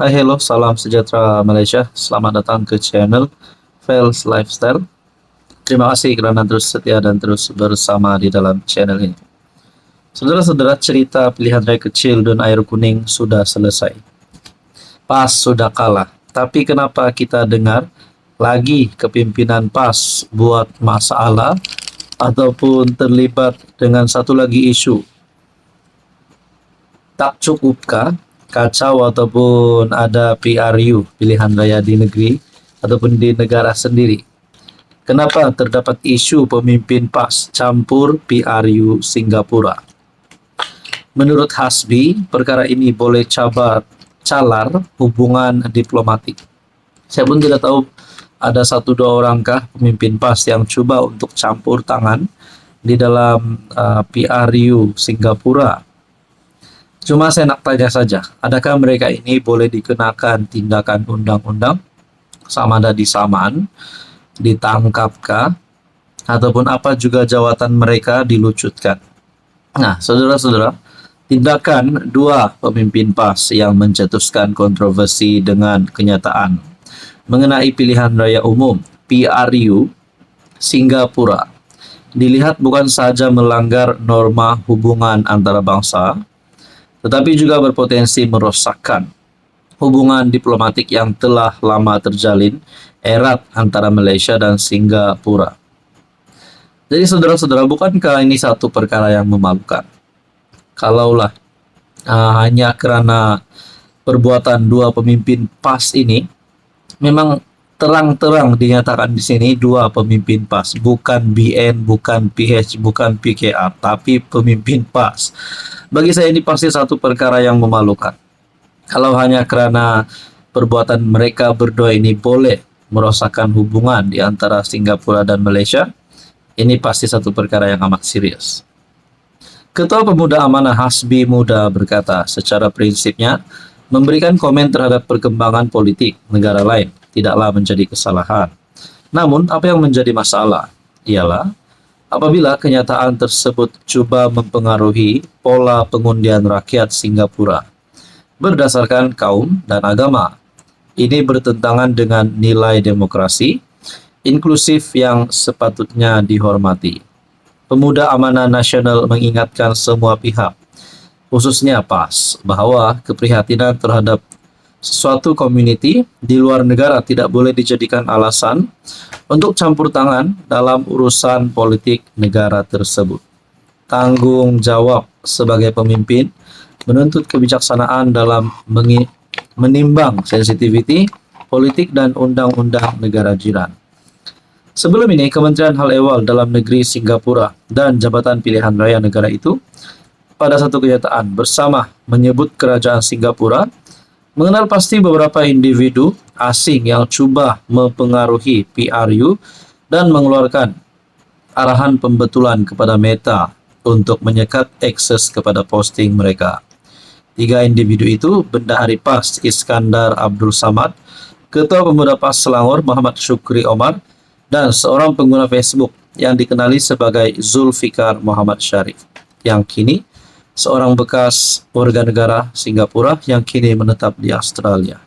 Hai, hello, salam sejahtera Malaysia. Selamat datang ke channel Fels Lifestyle. Terima kasih kerana terus setia dan terus bersama di dalam channel ini. Saudara-saudara, cerita pilihan raya kecil dan air kuning sudah selesai. PAS sudah kalah. Tapi kenapa kita dengar lagi kepimpinan PAS buat masalah ataupun terlibat dengan satu lagi isu? Tak cukupkah kacau ataupun ada PRU, pilihan raya di negeri ataupun di negara sendiri? Kenapa terdapat isu pemimpin PAS campur PRU Singapura? Menurut Hasbi, perkara ini boleh calar hubungan diplomatik. Saya pun tidak tahu ada satu dua orangkah pemimpin PAS yang coba untuk campur tangan di dalam PRU Singapura. Cuma saya nak tanya saja, adakah mereka ini boleh dikenakan tindakan undang-undang sama ada disaman, ditangkapkah, ataupun apa juga jawatan mereka dilucutkan? Nah, saudara-saudara, tindakan dua pemimpin PAS yang mencetuskan kontroversi dengan kenyataan mengenai pilihan raya umum PRU Singapura dilihat bukan saja melanggar norma hubungan antara bangsa, tetapi juga berpotensi merosakkan hubungan diplomatik yang telah lama terjalin erat antara Malaysia dan Singapura. Jadi saudara-saudara, bukankah ini satu perkara yang memalukan? Kalaulah hanya kerana perbuatan dua pemimpin PAS ini, memang terang-terang dinyatakan di sini dua pemimpin PAS, bukan BN, bukan PH, bukan PKR, tapi pemimpin PAS. Bagi saya ini pasti satu perkara yang memalukan. Kalau hanya kerana perbuatan mereka berdua ini boleh merosakkan hubungan di antara Singapura dan Malaysia, ini pasti satu perkara yang amat serius. Ketua Pemuda Amanah Hasbi Muda berkata, secara prinsipnya, memberikan komen terhadap perkembangan politik negara lain tidaklah menjadi kesalahan. Namun, apa yang menjadi masalah ialah apabila kenyataan tersebut cuba mempengaruhi pola pengundian rakyat Singapura berdasarkan kaum dan agama. Ini bertentangan dengan nilai demokrasi inklusif yang sepatutnya dihormati. Pemuda Amanah Nasional mengingatkan semua pihak, khususnya PAS, bahwa keprihatinan terhadap suatu komuniti di luar negara tidak boleh dijadikan alasan untuk campur tangan dalam urusan politik negara tersebut. Tanggung jawab sebagai pemimpin menuntut kebijaksanaan dalam menimbang sensitiviti politik dan undang-undang negara jiran. Sebelum ini, Kementerian Hal Ehwal Dalam Negeri Singapura dan Jabatan Pilihan Raya negara itu pada satu kenyataan bersama menyebut kerajaan Singapura mengenal pasti beberapa individu asing yang cuba mempengaruhi PRU dan mengeluarkan arahan pembetulan kepada Meta untuk menyekat akses kepada posting mereka. Tiga individu itu, Bendahari PAS Iskandar Abdul Samad, Ketua Pemuda PAS Selangor Muhammad Syukri Omar, dan seorang pengguna Facebook yang dikenali sebagai Zulfikar Muhammad Syarif, yang kini seorang bekas warga negara Singapura yang kini menetap di Australia.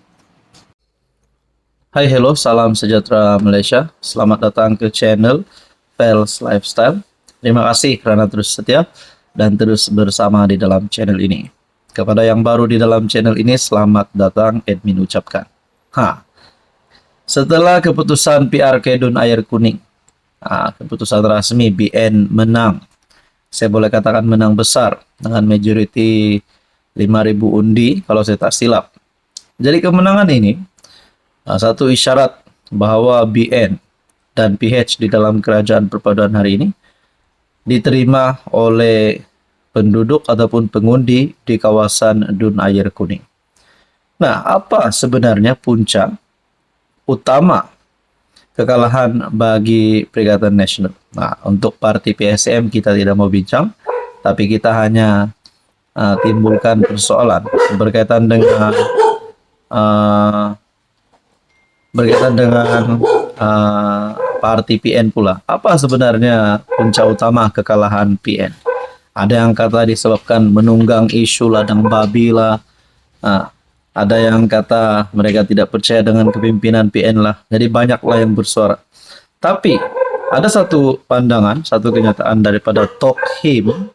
Hai, hello, salam sejahtera Malaysia. Selamat datang ke channel Fels Lifestyle. Terima kasih kerana terus setia dan terus bersama di dalam channel ini. Kepada yang baru di dalam channel ini, selamat datang, admin ucapkan. Setelah keputusan PRK Dun Air Kuning, keputusan rasmi BN menang. Saya boleh katakan menang besar dengan majoriti 5.000 undi kalau saya tak silap. Jadi kemenangan ini satu isyarat bahawa BN dan PH di dalam kerajaan perpaduan hari ini diterima oleh penduduk ataupun pengundi di kawasan Dun Air Kuning. Nah, apa sebenarnya punca utama kekalahan bagi Perikatan Nasional? Nah, untuk parti PSM kita tidak mau bincang, tapi kita hanya timbulkan persoalan berkaitan dengan parti PN pula. Apa sebenarnya punca utama kekalahan PN? Ada yang kata disebabkan menunggang isu ladang babi lah. Ada yang kata mereka tidak percaya dengan kepemimpinan PN lah. Jadi banyaklah yang bersuara. Tapi ada satu pandangan, satu kenyataan daripada Tok Him.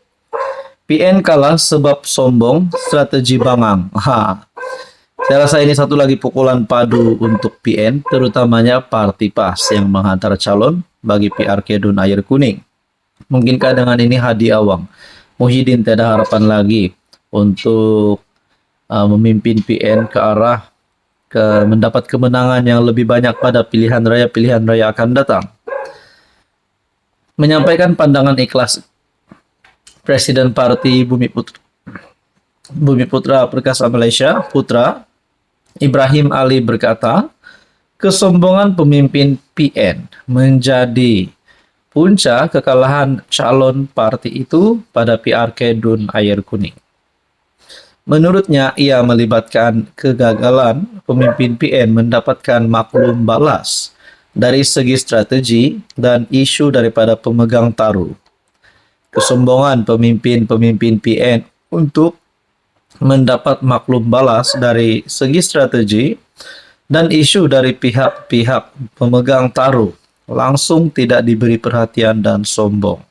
PN kalah sebab sombong, strategi bangang. Saya rasa ini satu lagi pukulan padu untuk PN, terutamanya Parti PAS yang menghantar calon bagi PRK Dun Air Kuning. Mungkinkah dengan ini Hadi Awang, Muhyiddin tiada harapan lagi untuk memimpin PN ke arah mendapat kemenangan yang lebih banyak pada pilihan raya akan datang. Menyampaikan pandangan ikhlas Presiden Parti Bumi Putra Perkasa Malaysia, Putra Ibrahim Ali berkata, kesombongan pemimpin PN menjadi punca kekalahan calon parti itu pada PRK Dun Air Kuning. Menurutnya, ia melibatkan kegagalan pemimpin PN mendapatkan maklum balas dari segi strategi dan isu daripada pemegang taruh. Kesombongan pemimpin PN untuk mendapat maklum balas dari segi strategi dan isu dari pihak-pihak pemegang taruh langsung tidak diberi perhatian dan sombong.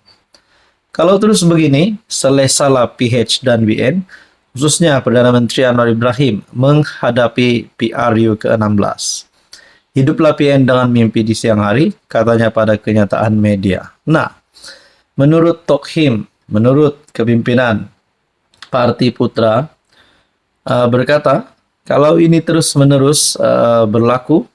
Kalau terus begini, selesalah PH dan BN, khususnya Perdana Menteri Anwar Ibrahim menghadapi PRU ke-16. Hiduplah PN dengan mimpi di siang hari, katanya pada kenyataan media. Nah, menurut Tok Him, menurut kepimpinan Parti Putra, berkata, kalau ini terus-menerus berlaku,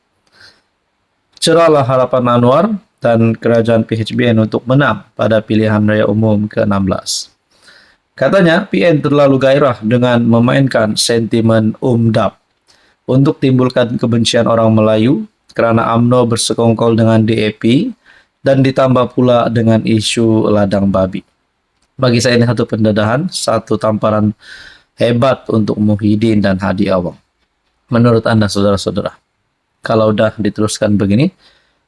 cerahlah harapan Anwar dan kerajaan PHBN untuk menang pada pilihan raya umum ke-16. Katanya, PN terlalu gairah dengan memainkan sentimen UMDAP untuk timbulkan kebencian orang Melayu karena UMNO bersekongkol dengan DAP dan ditambah pula dengan isu ladang babi. Bagi saya ini satu pendedahan, satu tamparan hebat untuk Muhyiddin dan Hadi Awang. Menurut Anda, saudara-saudara, kalau udah diteruskan begini,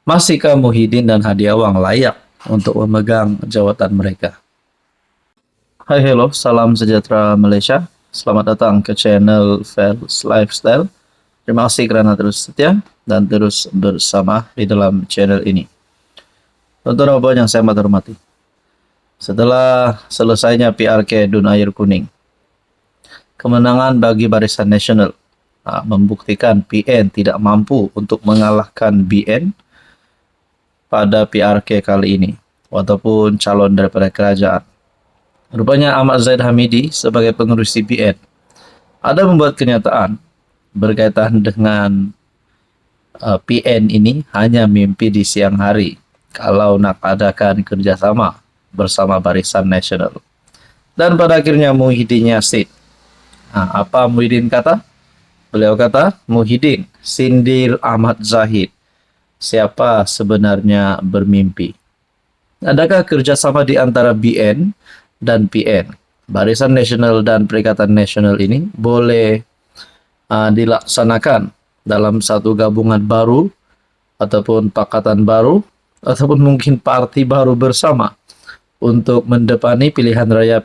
masihkah Muhyiddin dan Hadi Awang layak untuk memegang jawatan mereka? Hai, hello, salam sejahtera Malaysia. Selamat datang ke channel Fels Lifestyle. Terima kasih kerana terus setia dan terus bersama di dalam channel ini. Tonton apa yang saya hormati. Setelah selesainya PRK Dun Air Kuning, kemenangan bagi Barisan Nasional membuktikan PN tidak mampu untuk mengalahkan BN pada PRK kali ini, walaupun calon daripada kerajaan. Rupanya Ahmad Zahid Hamidi sebagai pengurus CPN ada membuat kenyataan berkaitan dengan PN ini hanya mimpi di siang hari kalau nak adakan kerjasama bersama Barisan Nasional. Dan pada akhirnya Muhyiddin Yassin. Apa Muhyiddin kata? Beliau kata, Muhyiddin sindir Ahmad Zahid. Siapa sebenarnya bermimpi? Adakah kerjasama di antara BN dan PN, Barisan Nasional dan Perikatan Nasional ini boleh dilaksanakan dalam satu gabungan baru ataupun pakatan baru ataupun mungkin parti baru bersama untuk mendepani pilihan raya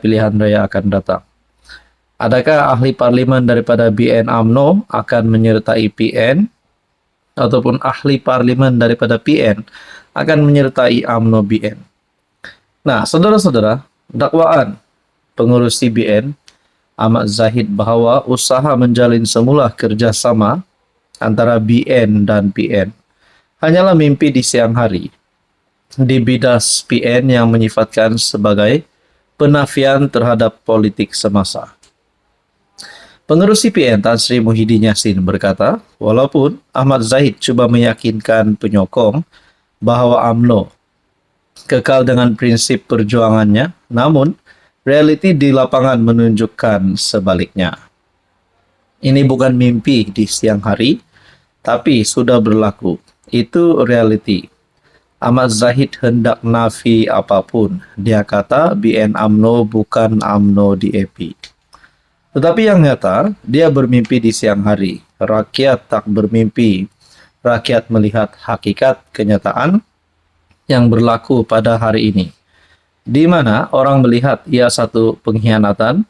akan datang? Adakah ahli parlimen daripada BN UMNO akan menyertai PN ataupun ahli parlimen daripada PN akan menyertai UMNO BN? Nah, saudara-saudara, dakwaan pengurus CBN Ahmad Zahid bahawa usaha menjalin semula kerjasama antara BN dan PN hanyalah mimpi di siang hari. Dibidas PN yang menyifatkan sebagai penafian terhadap politik semasa. Pengurus CPN Tan Sri Muhyiddin Yassin berkata, walaupun Ahmad Zahid cuba meyakinkan penyokong bahawa UMNO kekal dengan prinsip perjuangannya, namun realiti di lapangan menunjukkan sebaliknya. Ini bukan mimpi di siang hari, tapi sudah berlaku. Itu realiti. Ahmad Zahid hendak nafi apapun. Dia kata BN UMNO bukan UMNO DAP. Tetapi yang nyata, dia bermimpi di siang hari. Rakyat tak bermimpi. Rakyat melihat hakikat kenyataan yang berlaku pada hari ini, di mana orang melihat ia satu pengkhianatan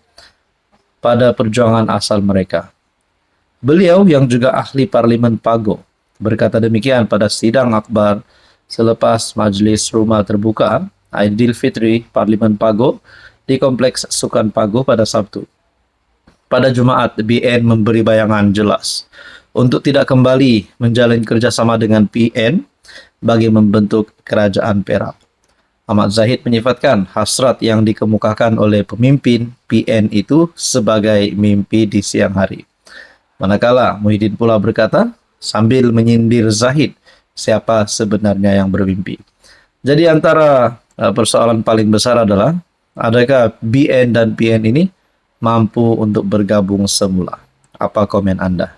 pada perjuangan asal mereka. Beliau yang juga ahli Parlimen Pago berkata demikian pada sidang akbar selepas Majlis Rumah Terbuka Aidilfitri Parlimen Pago di Kompleks Sukan Pago pada Sabtu. Pada Jumaat, BN memberi bayangan jelas untuk tidak kembali menjalin kerjasama dengan PN bagi membentuk kerajaan Perak. Ahmad Zahid menyifatkan hasrat yang dikemukakan oleh pemimpin PN itu sebagai mimpi di siang hari. Manakala Muhyiddin pula berkata, sambil menyindir Zahid, siapa sebenarnya yang bermimpi. Jadi antara persoalan paling besar adalah, adakah BN dan PN ini mampu untuk bergabung semula? Apa komen Anda?